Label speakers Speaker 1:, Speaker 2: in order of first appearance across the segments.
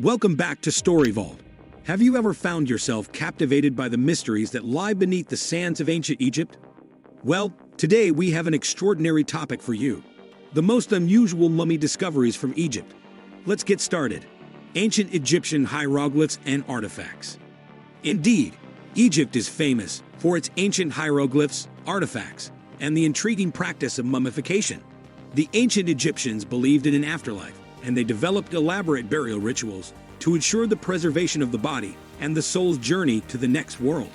Speaker 1: Welcome back to StoryVault. Have you ever found yourself captivated by the mysteries that lie beneath the sands of ancient Egypt? Well, today we have an extraordinary topic for you. The most unusual mummy discoveries from Egypt. Let's get started. Ancient Egyptian hieroglyphs and artifacts. Indeed, Egypt is famous for its ancient hieroglyphs, artifacts, and the intriguing practice of mummification. The ancient Egyptians believed in an afterlife, and they developed elaborate burial rituals to ensure the preservation of the body and the soul's journey to the next world.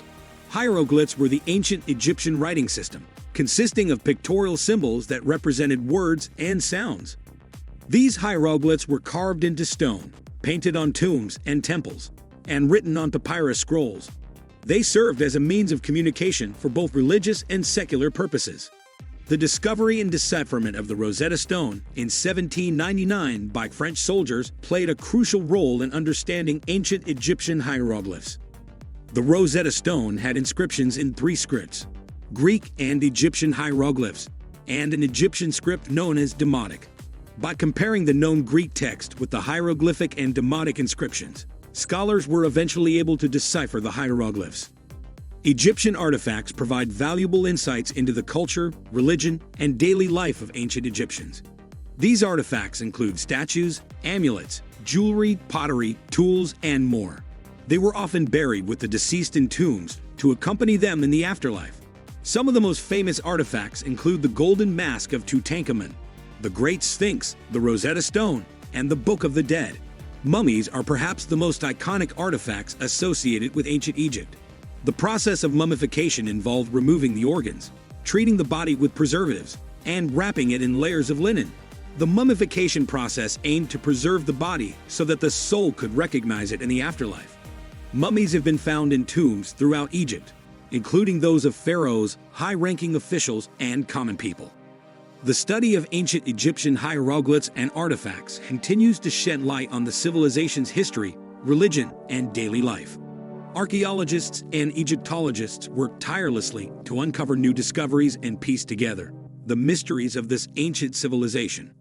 Speaker 1: Hieroglyphs were the ancient Egyptian writing system, consisting of pictorial symbols that represented words and sounds. These hieroglyphs were carved into stone, painted on tombs and temples, and written on papyrus scrolls. They served as a means of communication for both religious and secular purposes. The discovery and decipherment of the Rosetta Stone in 1799 by French soldiers played a crucial role in understanding ancient Egyptian hieroglyphs. The Rosetta Stone had inscriptions in three scripts: Greek and Egyptian hieroglyphs, and an Egyptian script known as demotic. By comparing the known Greek text with the hieroglyphic and demotic inscriptions, scholars were eventually able to decipher the hieroglyphs. Egyptian artifacts provide valuable insights into the culture, religion, and daily life of ancient Egyptians. These artifacts include statues, amulets, jewelry, pottery, tools, and more. They were often buried with the deceased in tombs to accompany them in the afterlife. Some of the most famous artifacts include the Golden Mask of Tutankhamun, the Great Sphinx, the Rosetta Stone, and the Book of the Dead. Mummies are perhaps the most iconic artifacts associated with ancient Egypt. The process of mummification involved removing the organs, treating the body with preservatives, and wrapping it in layers of linen. The mummification process aimed to preserve the body so that the soul could recognize it in the afterlife. Mummies have been found in tombs throughout Egypt, including those of pharaohs, high-ranking officials, and common people. The study of ancient Egyptian hieroglyphs and artifacts continues to shed light on the civilization's history, religion, and daily life. Archaeologists and Egyptologists work tirelessly to uncover new discoveries and piece together the mysteries of this ancient civilization.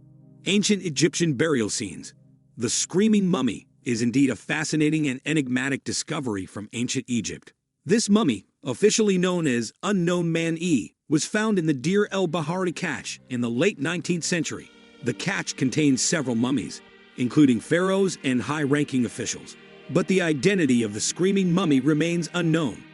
Speaker 1: Ancient Egyptian burial scenes. The Screaming Mummy is indeed a fascinating and enigmatic discovery from ancient Egypt. This mummy, officially known as Unknown Man E, was found in the Deir el-Bahari cache in the late 19th century. The cache contains several mummies, including pharaohs and high-ranking officials. But the identity of the Screaming Mummy remains unknown.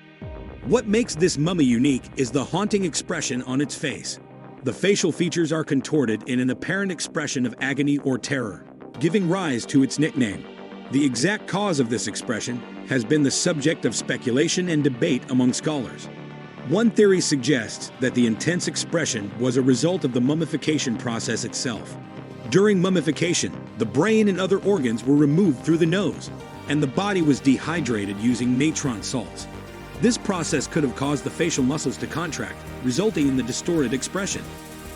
Speaker 1: What makes this mummy unique is the haunting expression on its face. The facial features are contorted in an apparent expression of agony or terror, giving rise to its nickname. The exact cause of this expression has been the subject of speculation and debate among scholars. One theory suggests that the intense expression was a result of the mummification process itself. During mummification, the brain and other organs were removed through the nose, and the body was dehydrated using natron salts. This process could have caused the facial muscles to contract, resulting in the distorted expression.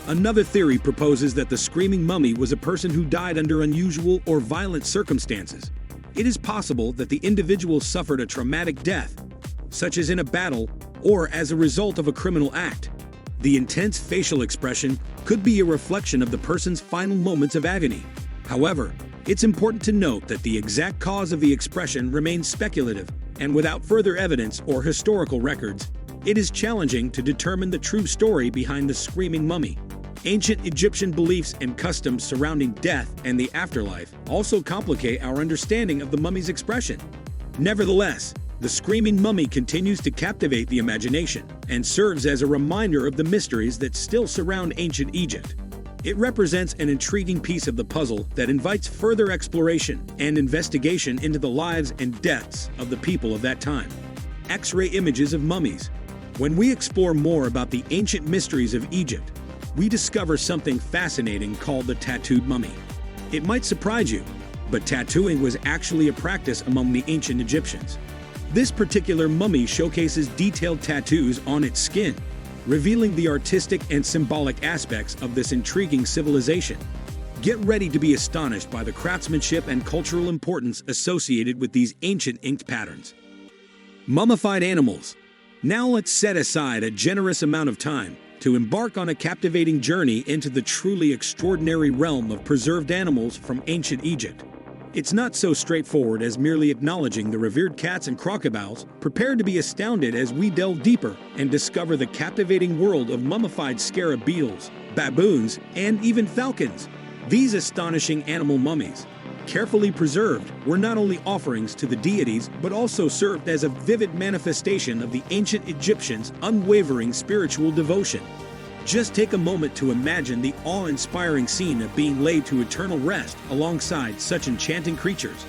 Speaker 1: Another theory proposes that the Screaming Mummy was a person who died under unusual or violent circumstances. It is possible that the individual suffered a traumatic death, such as in a battle or as a result of a criminal act. The intense facial expression could be a reflection of the person's final moments of agony. However, it's important to note that the exact cause of the expression remains speculative, and without further evidence or historical records, it is challenging to determine the true story behind the Screaming Mummy. Ancient Egyptian beliefs and customs surrounding death and the afterlife also complicate our understanding of the mummy's expression. Nevertheless, the Screaming Mummy continues to captivate the imagination and serves as a reminder of the mysteries that still surround ancient Egypt. It represents an intriguing piece of the puzzle that invites further exploration and investigation into the lives and deaths of the people of that time. X-ray images of mummies. When we explore more about the ancient mysteries of Egypt, we discover something fascinating called the tattooed mummy. It might surprise you, but tattooing was actually a practice among the ancient Egyptians. This particular mummy showcases detailed tattoos on its skin, revealing the artistic and symbolic aspects of this intriguing civilization. Get ready to be astonished by the craftsmanship and cultural importance associated with these ancient inked patterns. Mummified animals. Now let's set aside a generous amount of time to embark on a captivating journey into the truly extraordinary realm of preserved animals from ancient Egypt. It's not so straightforward as merely acknowledging the revered cats and crocodiles. Prepare to be astounded as we delve deeper and discover the captivating world of mummified scarab beetles, baboons, and even falcons. These astonishing animal mummies, carefully preserved, were not only offerings to the deities but also served as a vivid manifestation of the ancient Egyptians' unwavering spiritual devotion. Just take a moment to imagine the awe-inspiring scene of being laid to eternal rest alongside such enchanting creatures.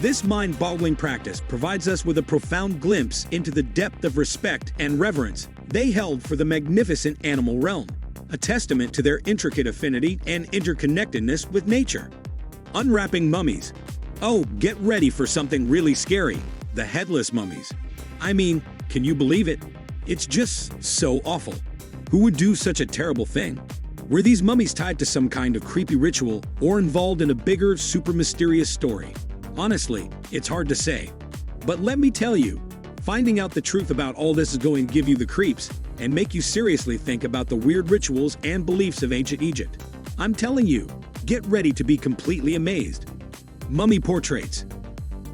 Speaker 1: This mind-boggling practice provides us with a profound glimpse into the depth of respect and reverence they held for the magnificent animal realm, a testament to their intricate affinity and interconnectedness with nature. Unwrapping mummies. Oh, get ready for something really scary. The Headless Mummies. I mean, can you believe it? It's just so awful. Who would do such a terrible thing? Were these mummies tied to some kind of creepy ritual or involved in a bigger, super mysterious story? Honestly, it's hard to say. But let me tell you, finding out the truth about all this is going to give you the creeps and make you seriously think about the weird rituals and beliefs of ancient Egypt. I'm telling you, get ready to be completely amazed. Mummy Portraits.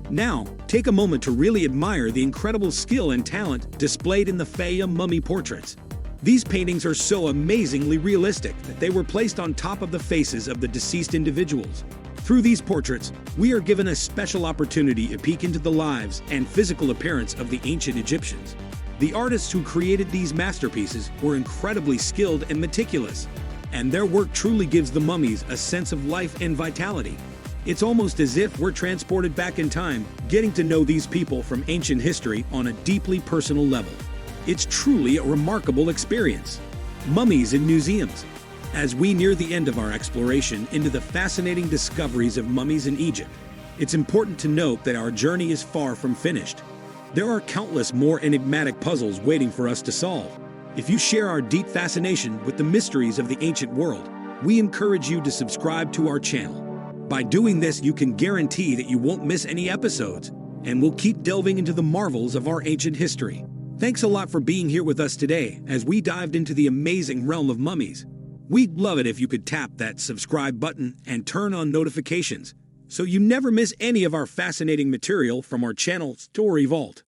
Speaker 1: Now, take a moment to really admire the incredible skill and talent displayed in the Faiyum Mummy Portraits. These paintings are so amazingly realistic that they were placed on top of the faces of the deceased individuals. Through these portraits, we are given a special opportunity to peek into the lives and physical appearance of the ancient Egyptians. The artists who created these masterpieces were incredibly skilled and meticulous, and their work truly gives the mummies a sense of life and vitality. It's almost as if we're transported back in time, getting to know these people from ancient history on a deeply personal level. It's truly a remarkable experience. Mummies in museums. As we near the end of our exploration into the fascinating discoveries of mummies in Egypt, it's important to note that our journey is far from finished. There are countless more enigmatic puzzles waiting for us to solve. If you share our deep fascination with the mysteries of the ancient world, we encourage you to subscribe to our channel. By doing this, you can guarantee that you won't miss any episodes, and we'll keep delving into the marvels of our ancient history. Thanks a lot for being here with us today as we dived into the amazing realm of mummies. We'd love it if you could tap that subscribe button and turn on notifications so you never miss any of our fascinating material from our channel StoryVault.